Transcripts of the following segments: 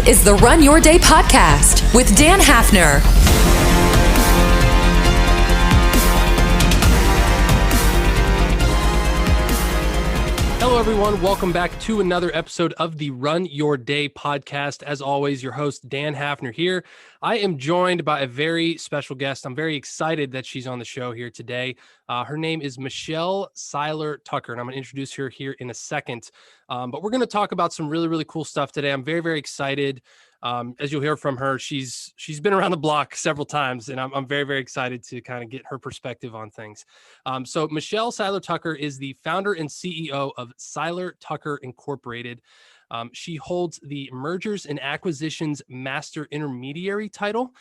is the Run Your Day podcast with Dan Hafner. Hello, everyone. Welcome back to another episode of the Run Your Day podcast. As always, your host, Dan Hafner here. I am joined by a very special guest. I'm very excited that she's on the show here today. Her name is Michelle Seiler Tucker, and I'm going to introduce her here in a second. But we're going to talk about some really, really cool stuff today. I'm very, very excited. As you'll hear from her, she's been around the block several times, and I'm very, very excited to kind of get her perspective on things. So Michelle Seiler Tucker is the founder and CEO of Seiler Tucker Incorporated. She holds the Mergers and Acquisitions Master Intermediary title,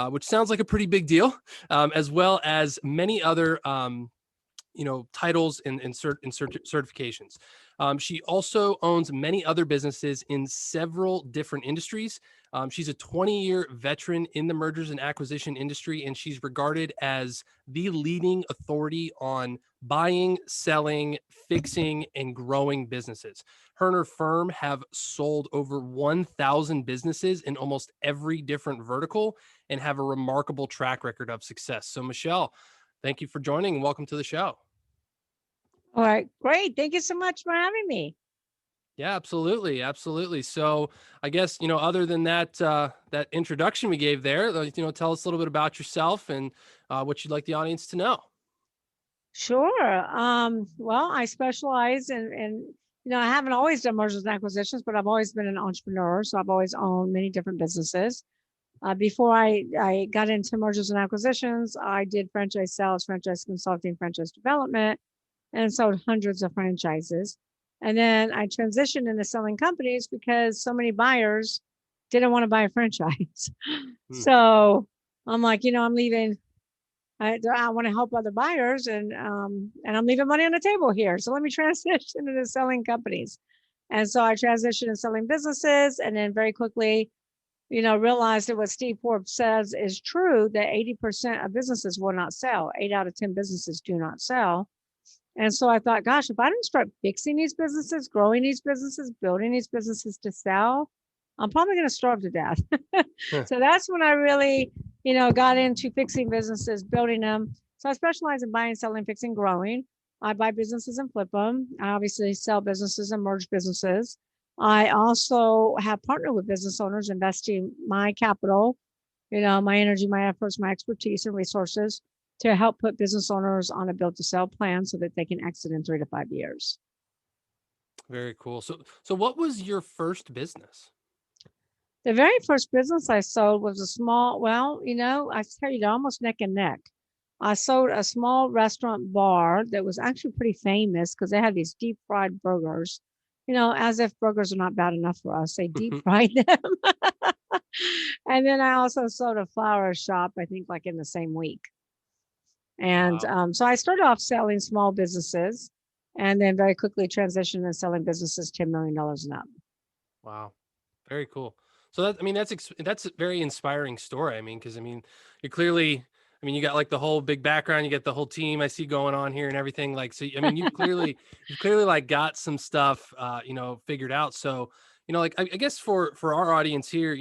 which sounds like a pretty big deal, as well as many other titles and certifications. She also owns many other businesses in several different industries. She's a 20-year veteran in the mergers and acquisition industry, and she's regarded as the leading authority on buying, selling, fixing, and growing businesses. Her and her firm have sold over 1,000 businesses in almost every different vertical and have a remarkable track record of success. So, Michelle, thank you for joining and welcome to the show. All right, great. Thank you so much for having me. Yeah, absolutely. Absolutely. So I guess, other than that, that introduction we gave there, tell us a little bit about yourself and what you'd like the audience to know. Sure. Well, I specialize in, I haven't always done mergers and acquisitions, but I've always been an entrepreneur. So I've always owned many different businesses. Before I got into mergers and acquisitions, I did franchise sales, franchise consulting, franchise development, and sold hundreds of franchises. And then I transitioned into selling companies because so many buyers didn't want to buy a franchise. So I'm like, I'm leaving. I want to help other buyers and I'm leaving money on the table here. So let me transition into selling companies. And so I transitioned into selling businesses and then very quickly, realized that what Steve Forbes says is true, that 80% of businesses will not sell. 8 out of 10 businesses do not sell. And so I thought, gosh, if I don't start fixing these businesses, growing these businesses, building these businesses to sell, I'm probably going to starve to death. So that's when I really, got into fixing businesses, building them. So I specialize in buying, selling, fixing, growing. I buy businesses and flip them. I obviously sell businesses and merge businesses. I also have partnered with business owners, investing my capital, my energy, my efforts, my expertise and resources to help put business owners on a build to sell plan so that they can exit in 3 to 5 years. Very cool. So what was your first business? The very first business I sold was a small, I tell you, they're almost neck and neck. I sold a small restaurant bar that was actually pretty famous because they had these deep fried burgers, as if burgers are not bad enough for us. They deep fried them. And then I also sold a flower shop, I think like in the same week. And Wow. So I started off selling small businesses and then very quickly transitioned into selling businesses $10 million and up. Wow. Very cool. So that's a very inspiring story. Because you're clearly, you got like the whole big background, you get the whole team I see going on here and everything. Like, so, you've clearly like got some stuff, figured out. So, I guess for our audience here,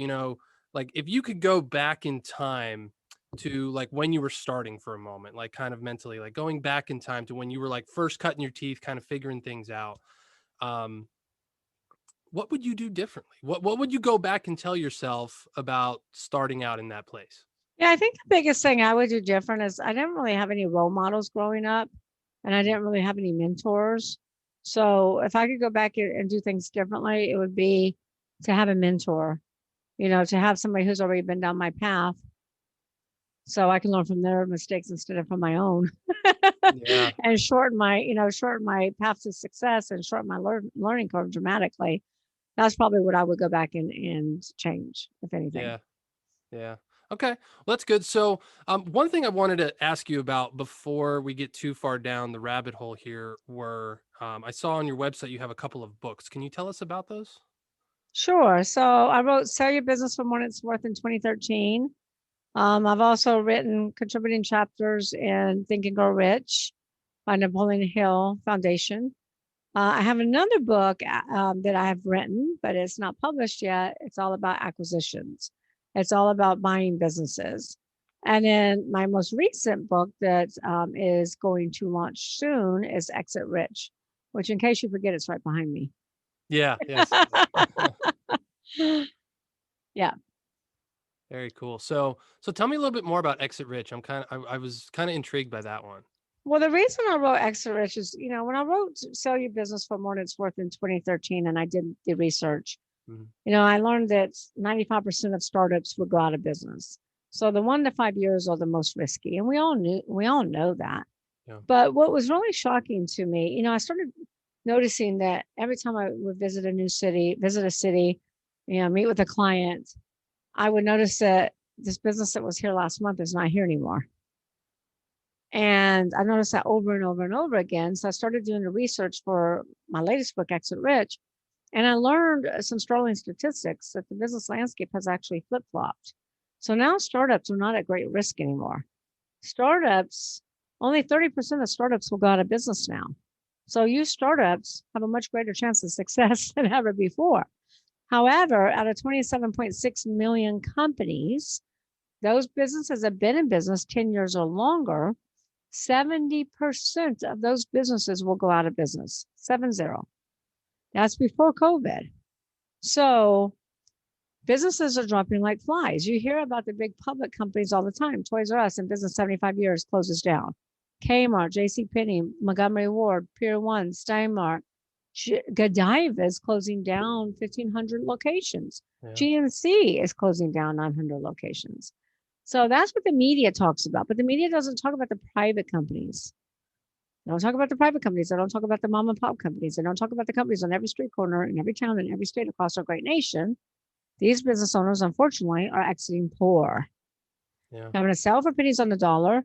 like if you could go back in time to like when you were starting for a moment, like kind of mentally, like going back in time to when you were like first cutting your teeth, kind of figuring things out. What would you do differently? What would you go back and tell yourself about starting out in that place? Yeah, I think the biggest thing I would do different is I didn't really have any role models growing up and I didn't really have any mentors. So if I could go back and do things differently, it would be to have a mentor, to have somebody who's already been down my path so I can learn from their mistakes instead of from my own. Yeah. And shorten my path to success and shorten my learning curve dramatically. That's probably what I would go back and change, if anything. Yeah. Okay. Well, that's good. So one thing I wanted to ask you about before we get too far down the rabbit hole here were, I saw on your website you have a couple of books. Can you tell us about those? Sure. So I wrote Sell Your Business for What It's Worth in 2013. I've also written contributing chapters in Think and Grow Rich by Napoleon Hill Foundation. I have another book that I have written, but it's not published yet. It's all about acquisitions. It's all about buying businesses. And then my most recent book that is going to launch soon is Exit Rich, which, in case you forget, it's right behind me. Yeah. Yes. Yeah. Very cool. So tell me a little bit more about Exit Rich. I was kind of intrigued by that one. Well, the reason I wrote Exit Rich is, when I wrote Sell Your Business for More Than It's Worth in 2013, and I did the research, Mhm. I learned that 95% of startups would go out of business. So the 1 to 5 years are the most risky, and we all know that. Yeah. But what was really shocking to me, I started noticing that every time I would visit a city, meet with a client, I would notice that this business that was here last month is not here anymore. And I noticed that over and over and over again. So I started doing the research for my latest book, Exit Rich. And I learned some startling statistics that the business landscape has actually flip-flopped. So now startups are not at great risk anymore. Only 30% of startups will go out of business now. So you startups have a much greater chance of success than ever before. However, out of 27.6 million companies, those businesses have been in business 10 years or longer. 70% of those businesses will go out of business. 70. That's before COVID. So businesses are dropping like flies. You hear about the big public companies all the time. Toys R Us in business 75 years closes down. Kmart, JCPenney, Montgomery Ward, Pier 1, Steinmart, Godiva is closing down 1,500 locations. Yeah. GNC is closing down 900 locations. So that's what the media talks about. But the media doesn't talk about the private companies. They don't talk about the private companies. They don't talk about the mom and pop companies. They don't talk about the companies on every street corner in every town in every state across our great nation. These business owners, unfortunately, are exiting poor. Yeah. Having to sell for pennies on the dollar,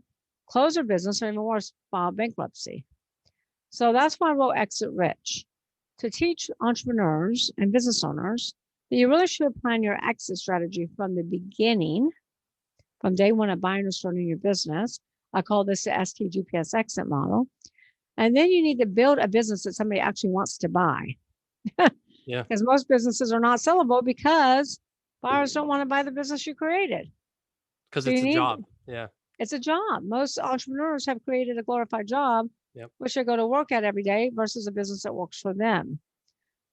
close their business, or even worse, file bankruptcy. So that's why I wrote Exit Rich, to teach entrepreneurs and business owners that you really should plan your exit strategy from the beginning, from day one of buying or starting your business. I call this the STGPS exit model. And then you need to build a business that somebody actually wants to buy. Yeah. Because most businesses are not sellable because buyers don't want to buy the business you created. Because So it's a job. Yeah. It's a job. Most entrepreneurs have created a glorified job, Yep. which they go to work at every day, versus a business that works for them.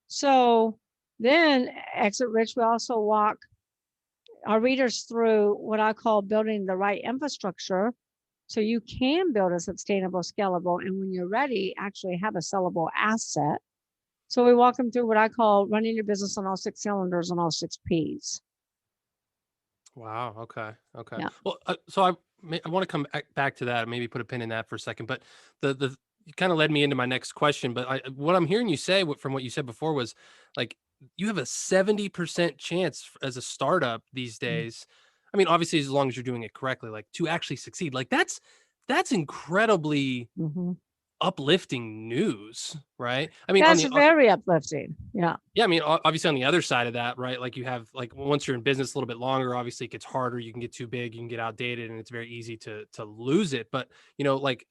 So then Exit Rich, we also walk our readers through what I call building the right infrastructure so you can build a sustainable, scalable, and when you're ready, actually have a sellable asset. So we walk them through what I call running your business on all 6 cylinders on all 6 Ps. Wow. Okay. Yeah. Well, so I want to come back to that, maybe put a pin in that for a second, but the you kind of led me into my next question, but what I'm hearing you say from what you said before was like, you have a 70% chance as a startup these days. I mean, obviously, as long as you're doing it correctly, like to actually succeed, like that's incredibly uplifting news, right? I mean, That's very uplifting. Yeah. yeah, I mean, obviously on the other side of that, right? Like you have like once you're in business a little bit longer, obviously it gets harder. You can get too big, you can get outdated, and it's very easy to lose it. But like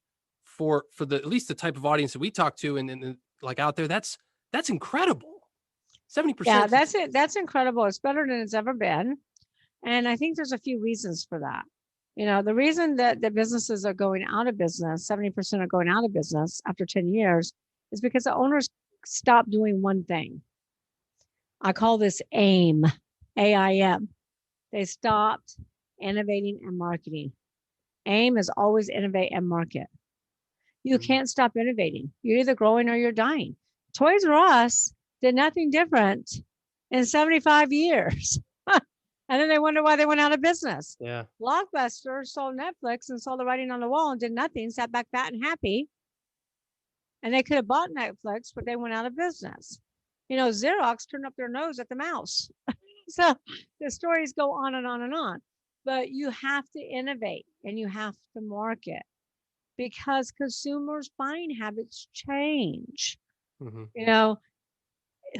for the at least the type of audience that we talk to and like out there, that's incredible. 70%. Yeah, that's it. That's incredible. It's better than it's ever been. And I think there's a few reasons for that. The reason that the businesses are going out of business, 70% are going out of business after 10 years, is because the owners stopped doing one thing. I call this AIM, AIM. They stopped innovating and marketing. AIM is always innovate and market. You can't stop innovating. You're either growing or you're dying. Toys R Us did nothing different in 75 years. And then they wonder why they went out of business. Yeah. Blockbuster sold Netflix and saw the writing on the wall and did nothing, sat back fat and happy. And they could have bought Netflix, but they went out of business. Xerox turned up their nose at the mouse. So the stories go on and on and on. But you have to innovate and you have to market because consumers' buying habits change.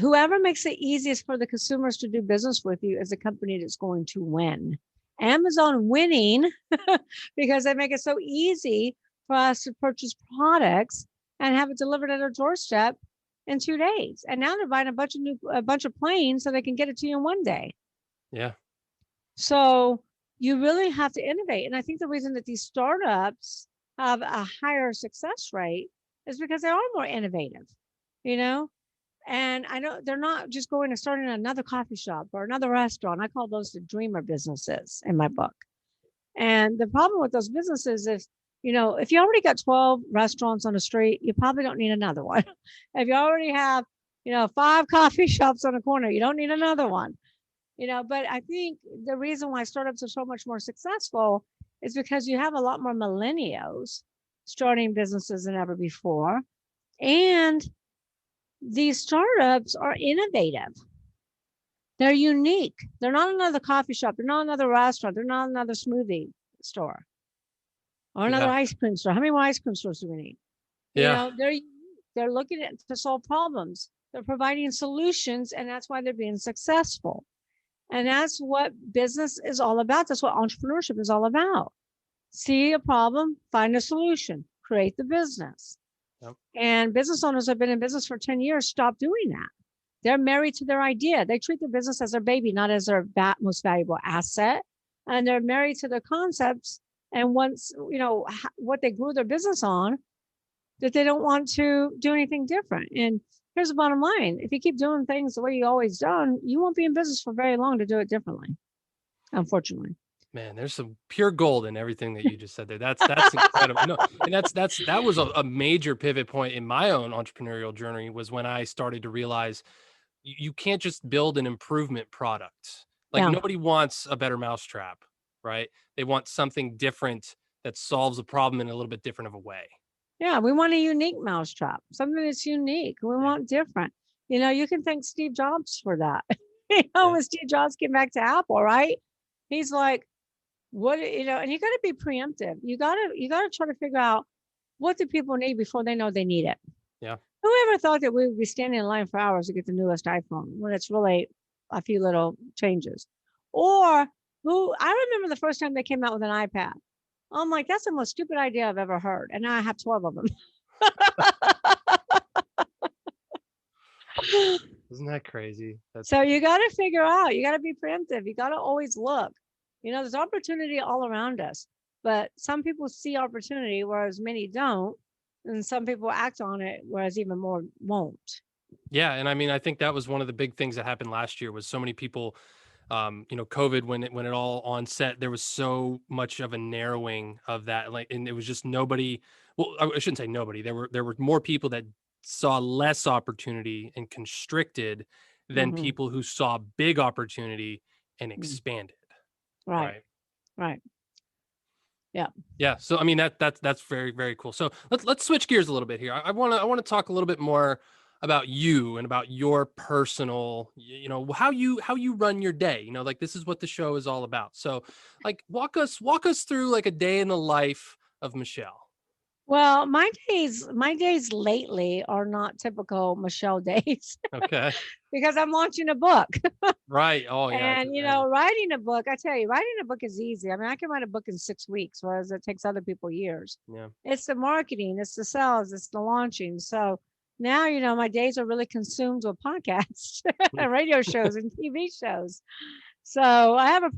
Whoever makes it easiest for the consumers to do business with you is a company that's going to win. Amazon winning because they make it so easy for us to purchase products and have it delivered at our doorstep in 2 days. And now they're buying a bunch of planes so they can get it to you in one day. Yeah. So you really have to innovate. And I think the reason that these startups have a higher success rate is because they are more innovative, you know? And I know they're not just going and starting another coffee shop or another restaurant. I call those the dreamer businesses in my book. And the problem with those businesses is, if you already got 12 restaurants on the street, you probably don't need another one. If you already have, 5 coffee shops on a corner, you don't need another one. But I think the reason why startups are so much more successful is because you have a lot more millennials starting businesses than ever before. And these startups are innovative. They're unique. They're not another coffee shop. They're not another restaurant. They're not another smoothie store or another Yeah. ice cream store. How many more ice cream stores do we need? Yeah. They're looking at to solve problems. They're providing solutions, and that's why they're being successful. And that's what business is all about. That's what entrepreneurship is all about. See a problem, find a solution, create the business. Yep. And business owners have been in business for 10 years. Stop doing that. They're married to their idea. They treat their business as their baby, not as their most valuable asset. And they're married to their concepts. And once, what they grew their business on, that they don't want to do anything different. And here's the bottom line. If you keep doing things the way you always done, you won't be in business for very long to do it differently, unfortunately. Man, there's some pure gold in everything that you just said there. That's incredible. No, and that was a major pivot point in my own entrepreneurial journey, was when I started to realize you can't just build an improvement product. Like, Yeah. nobody wants a better mousetrap, right? They want something different that solves a problem in a little bit different of a way. Yeah, we want a unique mousetrap, something that's unique. We want different. You can thank Steve Jobs for that. When Steve Jobs came back to Apple, right? He's like, what, and you got to be preemptive. You got to try to figure out what do people need before they know they need it. Yeah. Whoever thought that we would be standing in line for hours to get the newest iPhone when it's really a few little changes? Or I remember the first time they came out with an iPad. I'm like, that's the most stupid idea I've ever heard. And now I have 12 of them. Isn't that crazy? So you got to figure out, you got to be preemptive. You got to always look. There's opportunity all around us, but some people see opportunity, whereas many don't. And some people act on it, whereas even more won't. Yeah. And I mean, I think that was one of the big things that happened last year, was so many people, COVID, when it all onset, there was so much of a narrowing of that. Like, and it was just nobody, well, I shouldn't say nobody. There were more people that saw less opportunity and constricted than people who saw big opportunity and expanded. Right. Yeah. Yeah. So, I mean, that's very, very cool. So let's switch gears a little bit here. I want to talk a little bit more about you and about your personal, how you run your day. Like, this is what the show is all about. So, like, walk us through like a day in the life of Michelle. Well, my days lately are not typical Michelle days. Okay. Because I'm launching a book. Right. Oh, yeah. And, writing a book, I tell you, writing a book is easy. I mean, I can write a book in 6 weeks, whereas it takes other people years. Yeah. It's the marketing, it's the sales, it's the launching. So now, my days are really consumed with podcasts and radio shows and TV shows. So I have a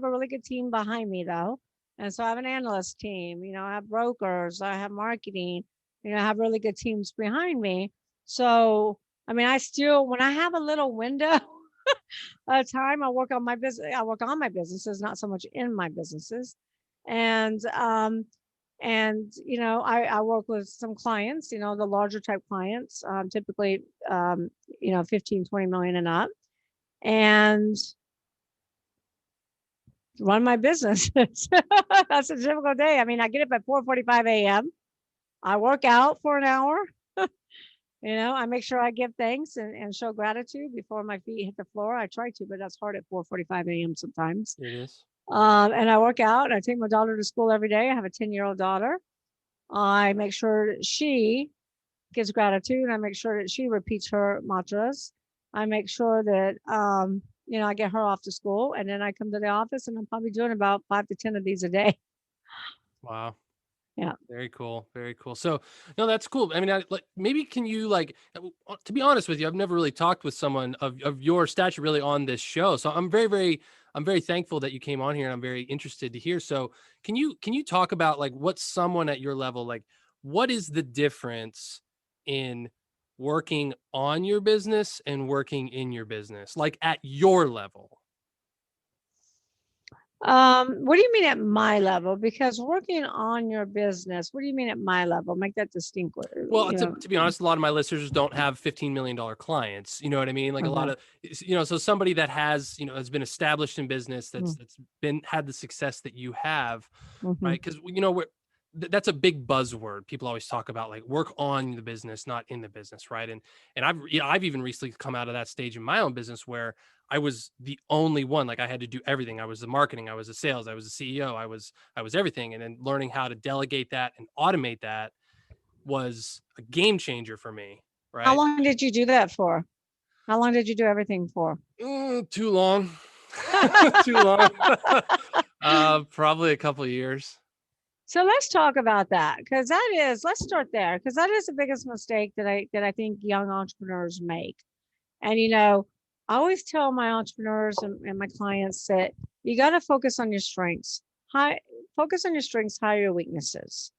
really good team behind me, though. And so I have an analyst team, I have brokers, I have marketing, I have really good teams behind me. So, I mean, when I have a little window of time, I work on my businesses, not so much in my businesses. And, I work with some clients, the larger type clients, typically, 15, 20 million and up, and run my business. That's a typical day. I mean, I get up at 4:45 a.m. I work out for an hour. I make sure I give thanks and show gratitude before my feet hit the floor. I try to, but that's hard at 4:45 a.m. sometimes. It is. And I work out, and I take my daughter to school every day. I have a 10-year-old daughter. I make sure that she gives gratitude. I make sure that she repeats her mantras. I make sure that, I get her off to school, and then I come to the office, and I'm probably doing about 5 to 10 of these a day. Wow. Yeah. Very cool. Very cool. So, no, that's cool. I mean, maybe can you to be honest with you, I've never really talked with someone of your stature really on this show. So I'm very thankful that you came on here, and I'm very interested to hear. So can you talk about like what someone at your level, like what is the difference in working on your business and working in your business, like at your level? What do you mean at my level? Because working on your business, what do you mean at my level? Make that distinct. Well, You know, to be honest, a lot of my listeners don't have $15 million clients. You know what I mean? Like a lot okay. of, so somebody that has, has been established in business, Mm, that's been, had the success that you have, mhm. right? Because, that's a big buzzword. People always talk about like work on the business, not in the business. Right. And I've even recently come out of that stage in my own business where I was the only one, like I had to do everything. I was the marketing, I was the sales, I was the CEO, I was everything. And then learning how to delegate that and automate that was a game changer for me, How right? long did you do that for? How long did you do everything for? Too long. Too long. Probably a couple of years. So let's talk about that because let's start there because that is the biggest mistake that I think young entrepreneurs make. And I always tell my entrepreneurs and my clients that you got to focus on your strengths. Focus on your strengths, hide your weaknesses.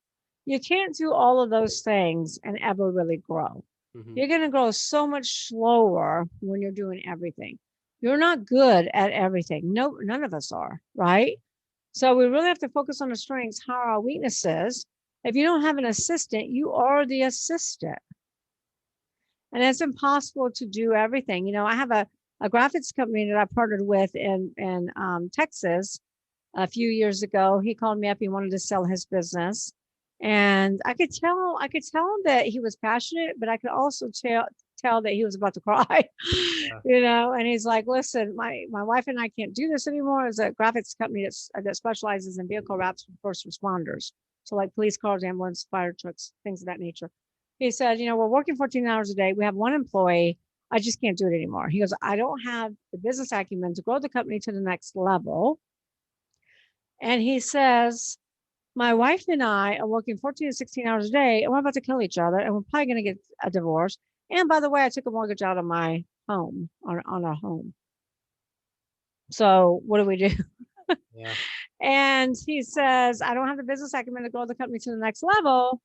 You can't do all of those things and ever really grow. Hmm. You're going to grow so much slower when you're doing everything. You're not good at everything. No, none of us are, right? So we really have to focus on the strengths, how our weaknesses. If you don't have an assistant, you are the assistant. And it's impossible to do everything. I have a graphics company that I partnered with in Texas a few years ago. He called me up. He wanted to sell his business. And I could tell him that he was passionate, but I could also tell that he was about to cry, Yeah. and he's like, listen, my wife and I can't do this anymore. It's a graphics company that specializes in vehicle wraps for first responders. So like police cars, ambulance, fire trucks, things of that nature. He said, we're working 14 hours a day. We have one employee. I just can't do it anymore. He goes, I don't have the business acumen to grow the company to the next level. And he says, my wife and I are working 14 to 16 hours a day, and we're about to kill each other, and we're probably going to get a divorce. And by the way, I took a mortgage out of my home on our home. So what do we do? Yeah. And he says, I don't have the business acumen to grow the company to the next level,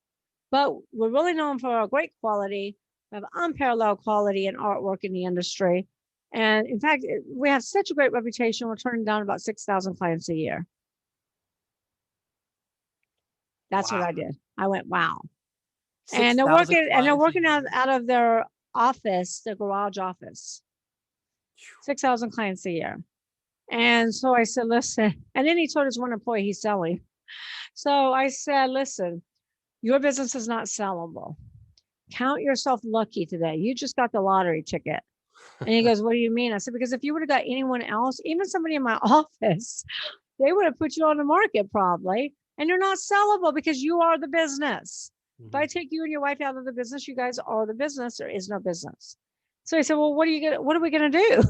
but we're really known for our great quality. We have unparalleled quality and artwork in the industry. And in fact, we have such a great reputation. We're turning down about 6,000 clients a year. That's what Wow. I did. I went, wow. And 6,000 they're clients a working year. out of their office, their garage office. 6,000 clients a year. And so I said, listen, and then he told his one employee he's selling. So I said, listen, your business is not sellable. Count yourself lucky today. You just got the lottery ticket. And he goes, what do you mean? I said, because if you would have got anyone else, even somebody in my office, they would have put you on the market probably. And you're not sellable because you are the business. If I take you and your wife out of the business, you guys are the business. There is no business. So he said, well, what are we going to do?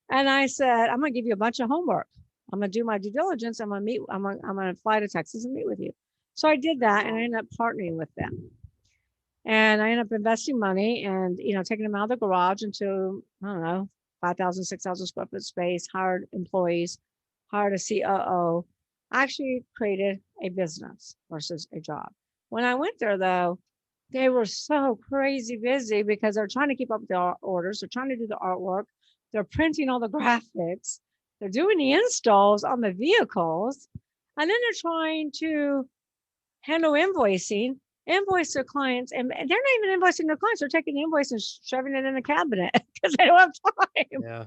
And I said, I'm going to give you a bunch of homework. I'm going to do my due diligence. I'm going to fly to Texas and meet with you. So I did that, and I ended up partnering with them. And I ended up investing money and, taking them out of the garage into, I don't know, 5,000, 6,000 square foot space, hired employees, hired a COO. I actually created a business versus a job. When I went there, though, they were so crazy busy because they're trying to keep up with their orders. They're trying to do the artwork. They're printing all the graphics. They're doing the installs on the vehicles. And then they're trying to handle invoicing, invoice their clients. And they're not even invoicing their clients. They're taking the invoice and shoving it in a cabinet because they don't have time. Yeah.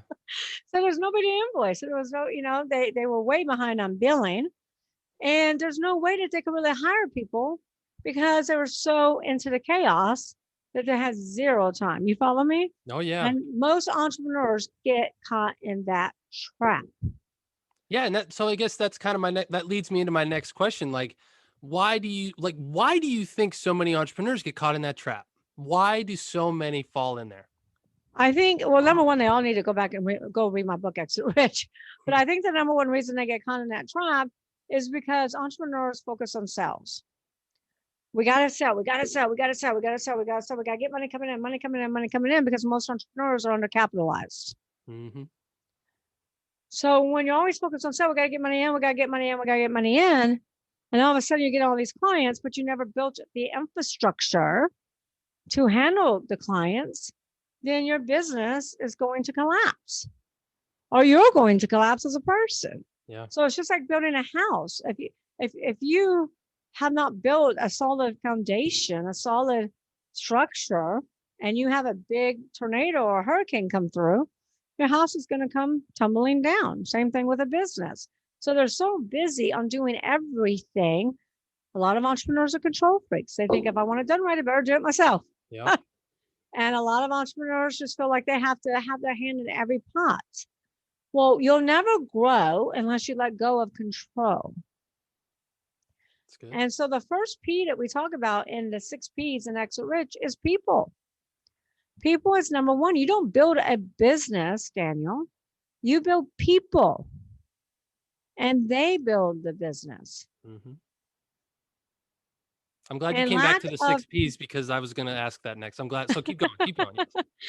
So there's nobody to invoice. There was no, they were way behind on billing. And there's no way that they could really hire people because they were so into the chaos that they had zero time. You follow me? Oh yeah. And most entrepreneurs get caught in that trap. Yeah. And so I guess that's kind of that leads me into my next question. Like, why do you think so many entrepreneurs get caught in that trap? Why do so many fall in there? I think, well, number one, they all need to go back and go read my book, Exit Rich. But I think the number one reason they get caught in that trap is because entrepreneurs focus on sales. We got to sell. We got to sell. We got to sell. We got to sell. We got to sell. We got to get money coming in, money coming in, money coming in, because most entrepreneurs are undercapitalized. Mm-hmm. So when you always focus on sell, we got to get money in, we got to get money in, we got to get money in. And all of a sudden you get all these clients, but you never built the infrastructure to handle the clients, then your business is going to collapse, or you're going to collapse as a person. Yeah. So it's just like building a house. If you have not built a solid foundation, a solid structure, and you have a big tornado or hurricane come through, your house is going to come tumbling down. Same thing with a business. So they're so busy on doing everything. A lot of entrepreneurs are control freaks. They think if I want it done right, I better do it myself. Yeah. And a lot of entrepreneurs just feel like they have to have their hand in every pot. Well, you'll never grow unless you let go of control. That's good. And so the first P that we talk about in the 6 Ps in Exit Rich is people. People is number one. You don't build a business, Daniel. You build people, and they build the business. Mm-hmm. I'm glad you And came back to the 6 lack of- Ps, because I was going to ask that next. I'm glad. So keep going. Keep going.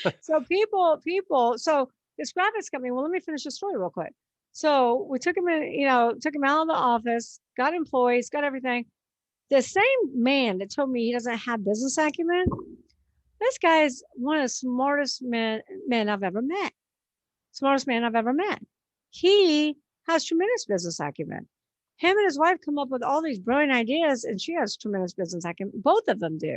Yes. So people. So this graphic's coming. Well, let me finish the story real quick. So we took him in, took him out of the office, got employees, got everything. The same man that told me he doesn't have business acumen, this guy is one of the smartest men I've ever met. Smartest man I've ever met. He has tremendous business acumen. Him and his wife come up with all these brilliant ideas, and she has tremendous business acumen. Both of them do.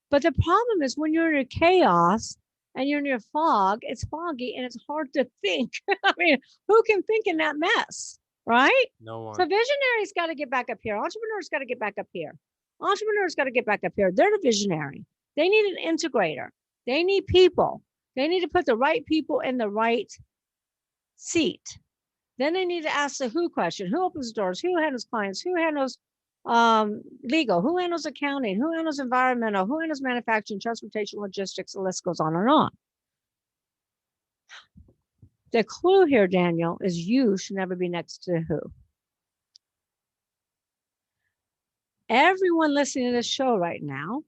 But the problem is when you're in chaos and you're in your fog, it's foggy and it's hard to think. I mean, who can think in that mess, right? No one. So visionaries got to get back up here. Entrepreneurs got to get back up here. Entrepreneurs got to get back up here. They're the visionary. They need an integrator. They need people. They need to put the right people in the right seat. Then they need to ask the who question. Who opens doors? Who handles clients? Who handles legal? Who handles accounting? Who handles environmental? Who handles manufacturing, transportation, logistics? The list goes on and on. The clue here, Daniel, is you should never be next to who. Everyone listening to this show right now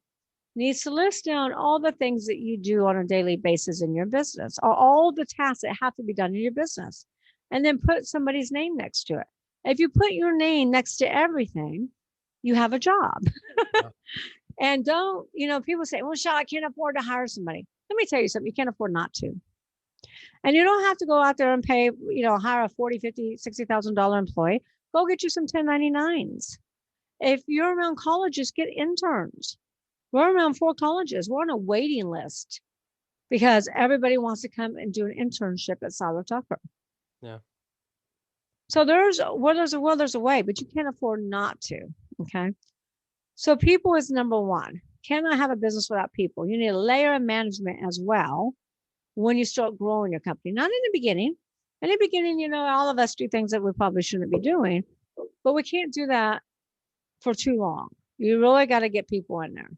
needs to list down all the things that you do on a daily basis in your business, or all the tasks that have to be done in your business, and then put somebody's name next to it. If you put your name next to everything, you have a job. Yeah. And don't, people say, well, Shal, I can't afford to hire somebody. Let me tell you something, you can't afford not to. And you don't have to go out there and pay, hire a $40,000, $50,000, $60,000 employee. Go get you some 1099s. If you're around colleges, get interns. We're around 4 colleges. We're on a waiting list because everybody wants to come and do an internship at Seiler Tucker. Yeah. So there's a will, there's a way, but you can't afford not to. Okay. So people is number one. Cannot have a business without people. You need a layer of management as well when you start growing your company. Not in the beginning. In the beginning, all of us do things that we probably shouldn't be doing, but we can't do that for too long. You really got to get people in there.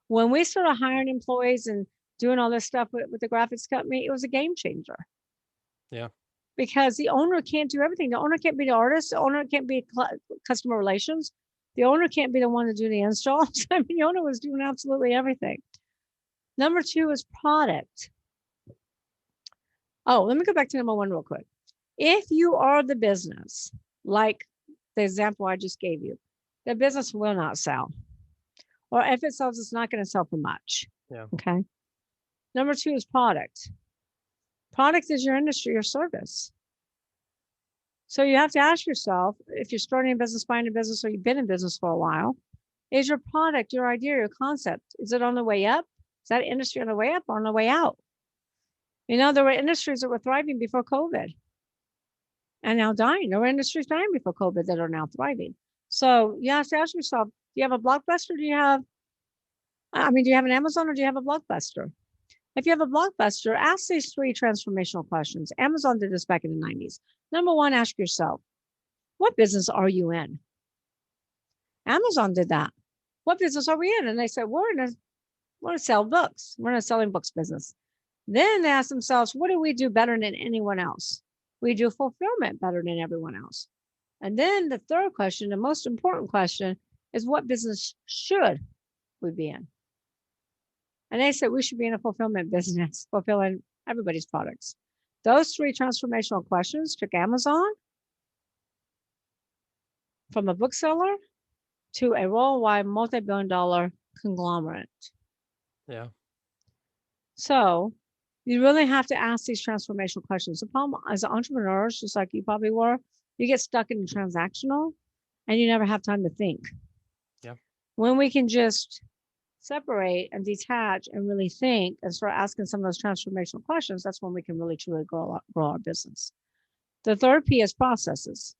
When we started hiring employees and doing all this stuff with the graphics company, it was a game changer. Yeah. Because the owner can't do everything. The owner can't be the artist. The owner can't be customer relations. The owner can't be the one to do the installs. I mean, the owner was doing absolutely everything. Number 2 is product. Oh, let me go back to number 1 real quick. If you are the business, like the example I just gave you, the business will not sell. Or if it sells, it's not going to sell for much. Yeah. Okay. Number 2 is product. Product is your industry, your service. So you have to ask yourself, if you're starting a business, buying a business, or you've been in business for a while, is your product, your idea, your concept, is it on the way up? Is that industry on the way up or on the way out? There were industries that were thriving before COVID and now dying. There were industries dying before COVID that are now thriving. So you have to ask yourself, do you have a Blockbuster? Do you have an Amazon, or do you have a Blockbuster? If you have a Blockbuster, ask these 3 transformational questions. Amazon did this back in the 90s. Number 1, ask yourself, what business are you in? Amazon did that. What business are we in? And they said, we're going to sell books. We're in a selling books business. Then they ask themselves, what do we do better than anyone else? We do fulfillment better than everyone else. And then the third question, the most important question, is what business should we be in? And they said we should be in a fulfillment business, fulfilling everybody's products. Those 3 transformational questions took Amazon from a bookseller to a worldwide multi-billion-dollar conglomerate. Yeah. So you really have to ask these transformational questions. The problem as entrepreneurs, just like you probably were, you get stuck in the transactional and you never have time to think. Yeah. When we can just separate and detach and really think and start asking some of those transformational questions, that's when we can really truly grow our business. The third P is processes.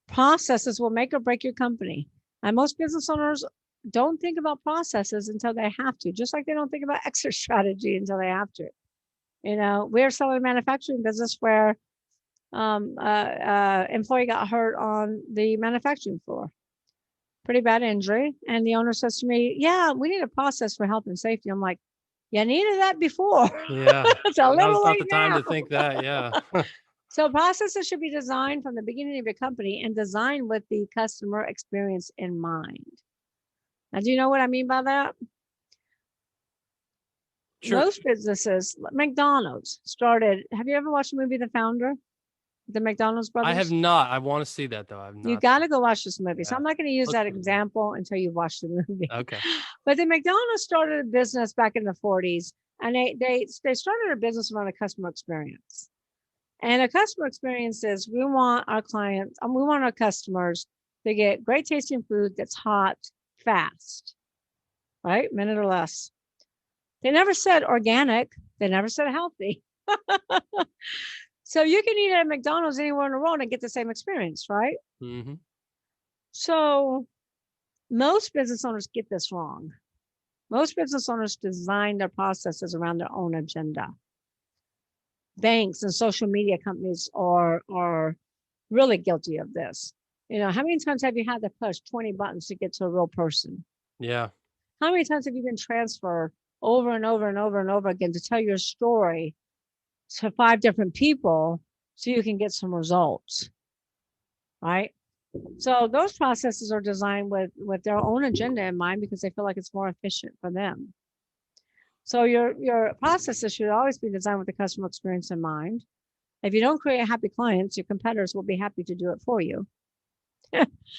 Processes will make or break your company. And most business owners don't think about processes until they have to, just like they don't think about exit strategy until they have to. We're selling a manufacturing business where employee got hurt on the manufacturing floor. Pretty bad injury. And the owner says to me, yeah, we need a process for health and safety. I'm like, you needed that before. Yeah. It's a little Now's not late the time now. to think that. Yeah. So processes should be designed from the beginning of your company and designed with the customer experience in mind. Now, do you know what I mean by that? Sure. Most businesses, McDonald's started. Have you ever watched the movie The Founder? The McDonald's brothers? I have not. I want to see that though. I've not. You got to go watch this movie. So Yeah. I'm not going to use Let's that do that. example until you watch the movie. Okay. But the McDonald's started a business back in the 40s, and they started a business around a customer experience. And a customer experience is we want our clients, we want our customers to get great tasting food that's hot, fast, right? Minute or less. They never said organic. They never said healthy. So you can eat at McDonald's anywhere in the world and get the same experience, right? Mm-hmm. So most business owners get this wrong. Most business owners design their processes around their own agenda. Banks and social media companies are really guilty of this. How many times have you had to push 20 buttons to get to a real person? Yeah. How many times have you been transferred over and over and over and over again to tell your story to 5 different people so you can get some results, right? So those processes are designed with their own agenda in mind because they feel like it's more efficient for them. So your processes should always be designed with the customer experience in mind. If you don't create happy clients, your competitors will be happy to do it for you.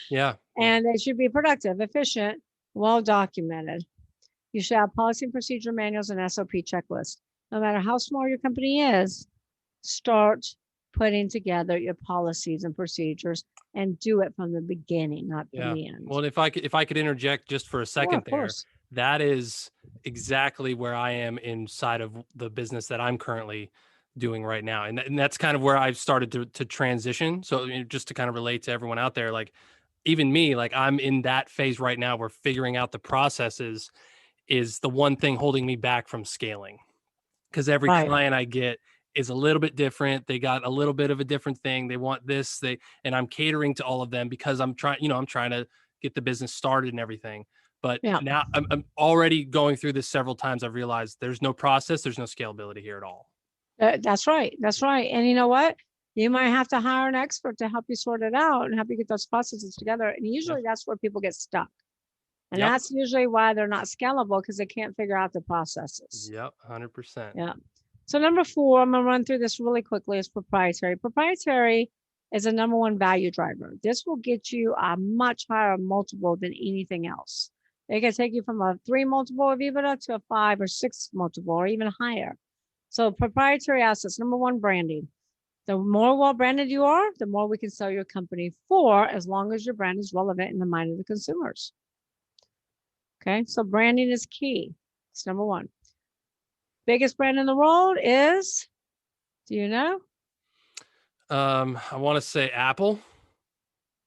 Yeah. And they should be productive, efficient, well documented. You should have policy and procedure manuals and SOP checklists. No matter how small your company is, start putting together your policies and procedures and do it from the beginning, not from the end. Well, if I could interject just for a second of there, course. that is exactly where I am inside of the business that I'm currently doing right now. And that's kind of where I've started to transition. So just to kind of relate to everyone out there, like even me, like I'm in that phase right now where figuring out the processes is the one thing holding me back from scaling. Because every client I get is a little bit different. They got a little bit of a different thing. They want this, and I'm catering to all of them because I'm trying to get the business started and everything. But now I'm already going through this several times. I've realized there's no process. There's no scalability here at all. That's right. That's right. And you know what? You might have to hire an expert to help you sort it out and help you get those processes together. And usually that's where people get stuck. And that's usually why they're not scalable, because they can't figure out the processes. Yep, 100%. Yeah. So number 4, I'm going to run through this really quickly, is proprietary. Proprietary is a number 1 value driver. This will get you a much higher multiple than anything else. It can take you from a 3 multiple of EBITDA to a 5 or 6 multiple or even higher. So proprietary assets, number 1, branding. The more well-branded you are, the more we can sell your company for, as long as your brand is relevant in the mind of the consumers. Okay, so branding is key. It's number 1. Biggest brand in the world is, do you know? I want to say Apple.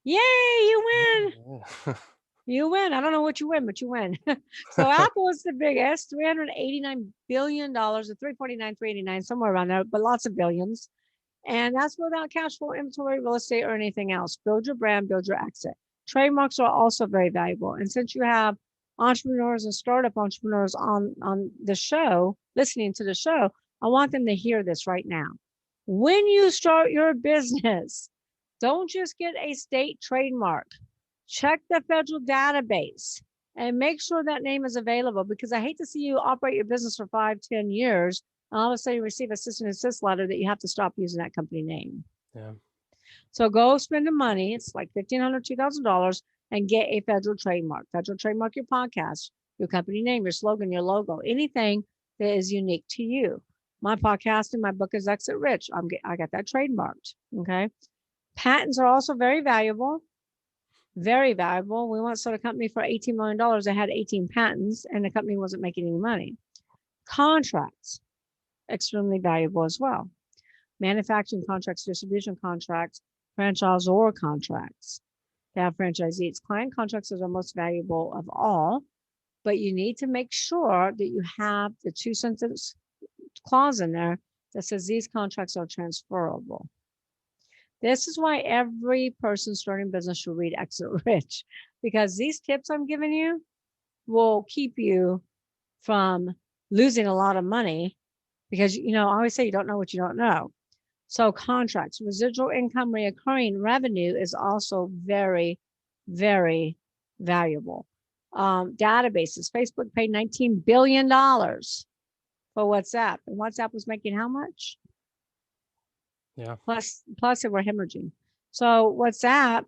Yay, you win. You win. I don't know what you win, but you win. So Apple is the biggest, $389 billion, or 349, 389, somewhere around there, but lots of billions. And that's without cash flow, inventory, real estate, or anything else. Build your brand, build your exit. Trademarks are also very valuable. And since you have entrepreneurs and startup entrepreneurs on the show, listening to the show, I want them to hear this right now. When you start your business, don't just get a state trademark. check the federal database and make sure that name is available, because I hate to see you operate your business for 5-10 years. And all of a sudden you receive a cease and desist letter that you have to stop using that company name. Yeah. So go spend the money. It's like $1,500, $2,000 and get a federal trademark. Federal trademark your podcast, your company name, your slogan, your logo, anything that is unique to you. My podcast and my book is Exit Rich. I got that trademarked. Okay. Patents are also very valuable. Very valuable. We once sold a company for $18 million that had 18 patents, and the company wasn't making any money. Contracts, extremely valuable as well. Manufacturing contracts, distribution contracts, franchisor contracts. They have franchisees. Client contracts are the most valuable of all, but you need to make sure that you have the 2-sentence clause in there that says these contracts are transferable. This is why every person starting business should read Exit Rich, because these tips I'm giving you will keep you from losing a lot of money, because, I always say you don't know what you don't know. So contracts, residual income, recurring revenue is also very, very valuable. Databases, Facebook paid $19 billion for WhatsApp, and WhatsApp was making how much? Yeah. Plus they were hemorrhaging. So WhatsApp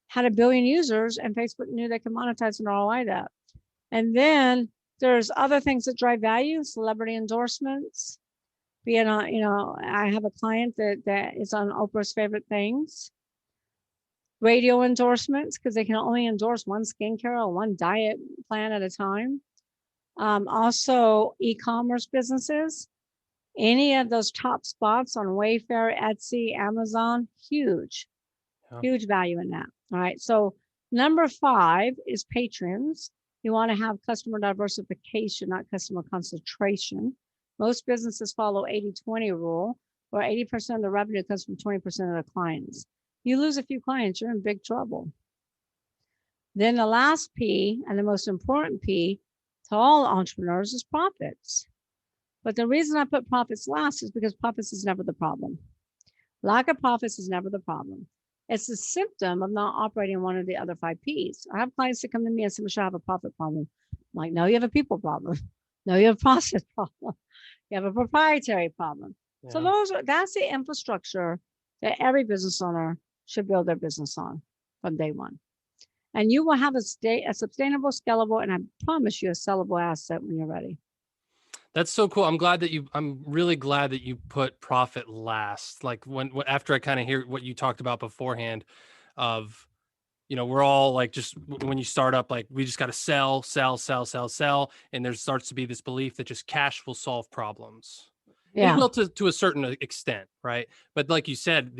had 1 billion users, and Facebook knew they could monetize and ROI that. And then there's other things that drive value, celebrity endorsements. Being on, I have a client that is on Oprah's Favorite Things. Radio endorsements, because they can only endorse one skincare or one diet plan at a time. Also e-commerce businesses. Any of those top spots on Wayfair, Etsy, Amazon, huge value in that. All right. So number 5 is patrons. You want to have customer diversification, not customer concentration. Most businesses follow 80-20 rule, where 80% of the revenue comes from 20% of the clients. You lose a few clients, you're in big trouble. Then the last P, and the most important P to all entrepreneurs, is profits. But the reason I put profits last is because profits is never the problem. Lack of profits is never the problem. It's a symptom of not operating one of the other 5 Ps. I have clients that come to me and say, Michelle, I have a profit problem. I'm like, no, you have a people problem. No, you have a process problem. You have a proprietary problem. Yeah. So that's the infrastructure that every business owner should build their business on from day one. And you will have a sustainable, scalable, and I promise you a sellable asset when you're ready. That's so cool. I'm really glad that you put profit last. Like after I kind of hear what you talked about beforehand of, we're all like, just when you start up, like we just got to sell. And there starts to be this belief that just cash will solve problems. Yeah. It will to a certain extent. Right. But like you said,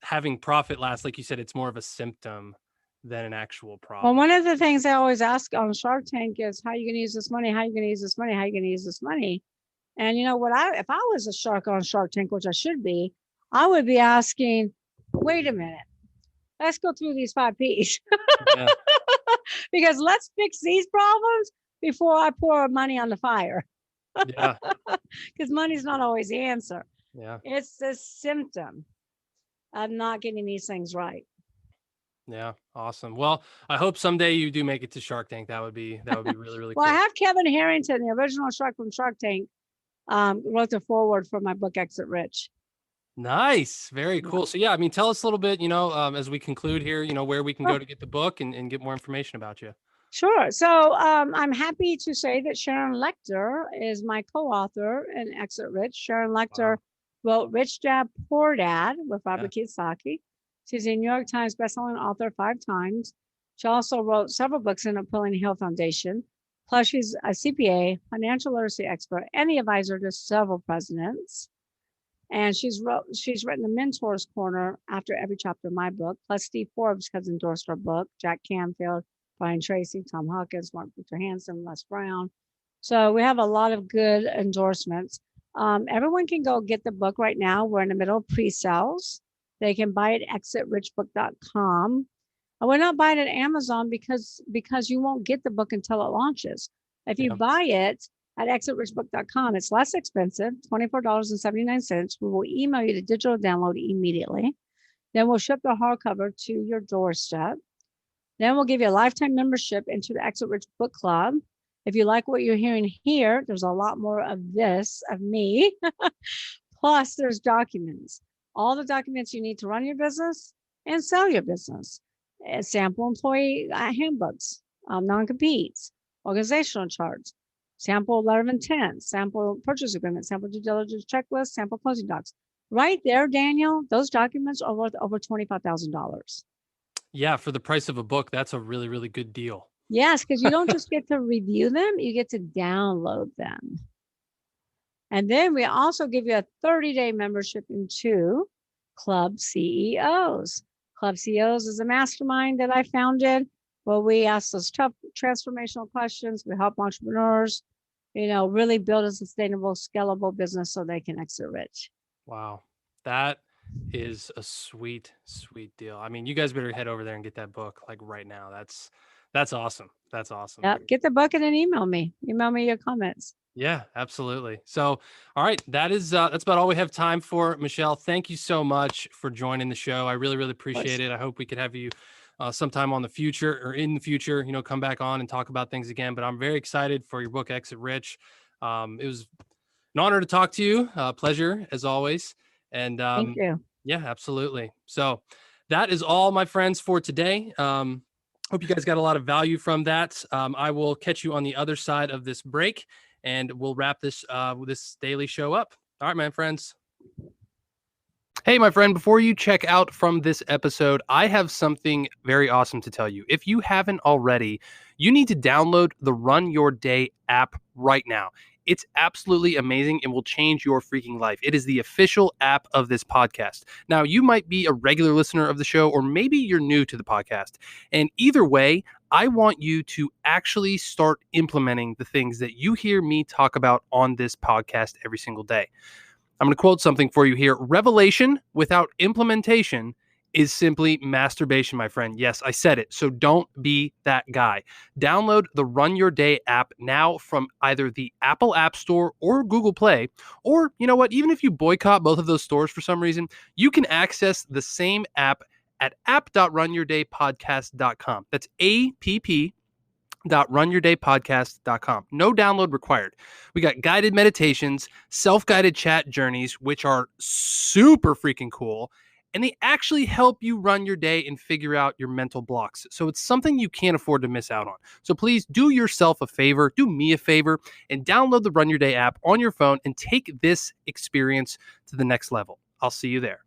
having profit last, like you said, it's more of a symptom than an actual problem. Well, one of the things I always ask on Shark Tank is, how are you going to use this money? How are you going to use this money? How are you going to use this money? And you know what? If I was a shark on Shark Tank, which I should be, I would be asking, wait a minute, let's go through these 5 Ps. Yeah. Because let's fix these problems before I pour money on the fire. Yeah. Because money's not always the answer. Yeah. It's the symptom of not getting these things right. Yeah. Awesome. Well, I hope someday you do make it to Shark Tank. That would be really, really well, cool. I have Kevin Harrington, the original shark from Shark Tank, wrote the foreword for my book, Exit Rich. Nice. Very cool. So yeah, I mean, tell us a little bit, as we conclude here, where we can go to get the book and get more information about you. Sure. So I'm happy to say that Sharon Lechter is my co-author in Exit Rich. Sharon Lechter wrote Rich Dad, Poor Dad with Robert Kiyosaki. She's a New York Times bestselling author 5 times. She also wrote several books in the Napoleon Hill Foundation. Plus, she's a CPA, financial literacy expert, and the advisor to several presidents. And she's written the Mentor's Corner after every chapter of my book. Plus, Steve Forbes has endorsed her book. Jack Canfield, Brian Tracy, Tom Hawkins, Mark Victor Hansen, Les Brown. So we have a lot of good endorsements. Everyone can go get the book right now. We're in the middle of pre-sales. They can buy it at exitrichbook.com. I would not buy it at Amazon because you won't get the book until it launches. If you buy it at exitrichbook.com, it's less expensive, $24.79. We will email you the digital download immediately. Then we'll ship the hardcover to your doorstep. Then we'll give you a lifetime membership into the Exit Rich Book Club. If you like what you're hearing here, there's a lot more of this, of me. Plus, there's documents, all the documents you need to run your business and sell your business. Sample employee handbooks, non-competes, organizational charts, sample letter of intent, sample purchase agreement, sample due diligence checklist, sample closing docs. Right there, Daniel, those documents are worth over $25,000. Yeah, for the price of a book, that's a really, really good deal. Yes, because you don't just get to review them, you get to download them. And then we also give you a 30-day membership into Club CEOs. Club CEOs is a mastermind that I founded where we ask those tough transformational questions. We help entrepreneurs, really build a sustainable, scalable business so they can exit rich. Wow. That is a sweet, sweet deal. I mean, you guys better head over there and get that book like right now. That's awesome. That's awesome. Yep. Get the book and then email me. Email me your comments. Yeah, absolutely. So, all right, that's about all we have time for. Michelle, thank you so much for joining the show. I really, really appreciate it. I hope we could have you sometime in the future, come back on and talk about things again. But I'm very excited for your book, Exit Rich. It was an honor to talk to you. Pleasure as always. And thank you. Yeah, absolutely. So that is all, my friends, for today. Hope you guys got a lot of value from that. I will catch you on the other side of this break, and we'll wrap this daily show up. All right, my friends. Hey, my friend, before you check out from this episode, I have something very awesome to tell you. If you haven't already, you need to download the Run Your Day app right now. It's absolutely amazing and will change your freaking life. It is the official app of this podcast. Now, you might be a regular listener of the show, or maybe you're new to the podcast. And either way, I want you to actually start implementing the things that you hear me talk about on this podcast every single day. I'm going to quote something for you here. Revelation without implementation is simply masturbation, my friend. Yes, I said it. So don't be that guy. Download the Run Your Day app now from either the Apple App Store or Google Play. Or, you know what? Even if you boycott both of those stores for some reason, you can access the same app at app.runyourdaypodcast.com. That's app.runyourdaypodcast.com. No download required. We got guided meditations, self-guided chat journeys, which are super freaking cool. And they actually help you run your day and figure out your mental blocks. So it's something you can't afford to miss out on. So please do yourself a favor, do me a favor, and download the Run Your Day app on your phone and take this experience to the next level. I'll see you there.